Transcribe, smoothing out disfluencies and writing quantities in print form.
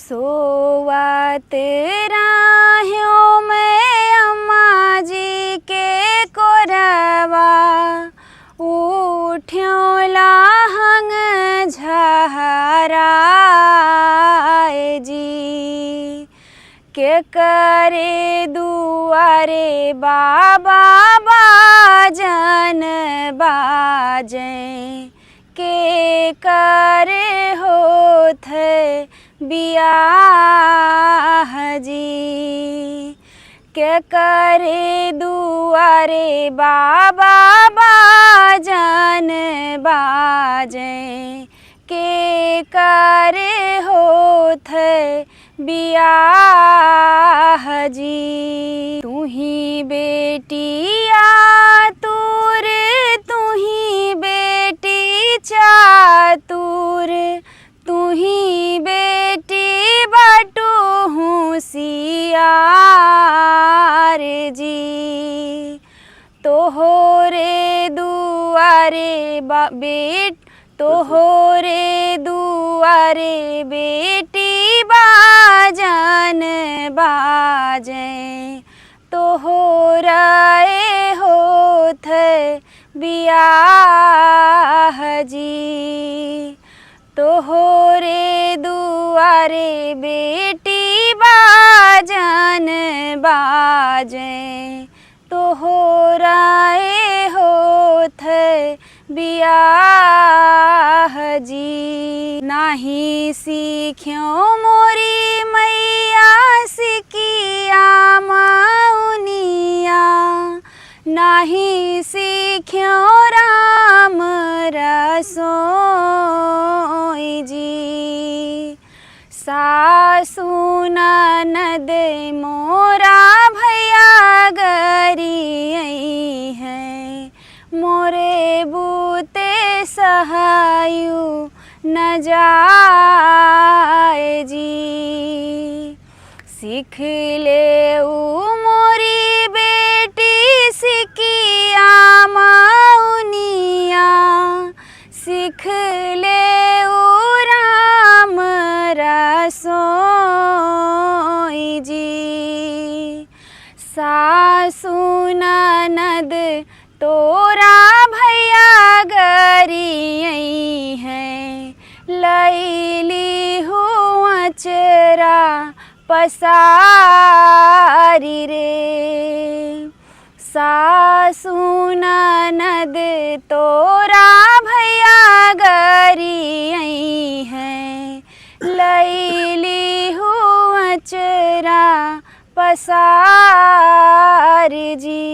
सोवत राहियों में अम्मा जी के कोरवा उठ्यों लाहंग झहराए जी के करे दुआरे बाबा बाजन बाजे के करे होत बियाह जी के करे दुआरे बाबा बाजन बाजे के करे होत बियाह जी तू ही बेटिया तूर तू ही बेटी चातुर तू ही बेटी बटू होशियार जी तोहरे दुआरे तोहरे दुआरे बेटी बाजन बाजे तोहराए होत बियाह जी तोहरे दुआरे बेटी बाजन बाजे तोहराए होत बियाह जी नाही सीख्यों मोरी मैया सिकिया मौनिया नाही सीख्यों राम रसोई जी सासु ननद मोरा भैया गरी है मोरे बूते सहायु न जाए जी सीख ले मोरी बेटी सिकिया मौनिया सीख ले राम रसोई जी सासु ननद तोरा भैया गरी है लैली हुआ चरा पसारी रे सासु ननद तोरा भैया गरी है लैली हुआ चरा पसारी जी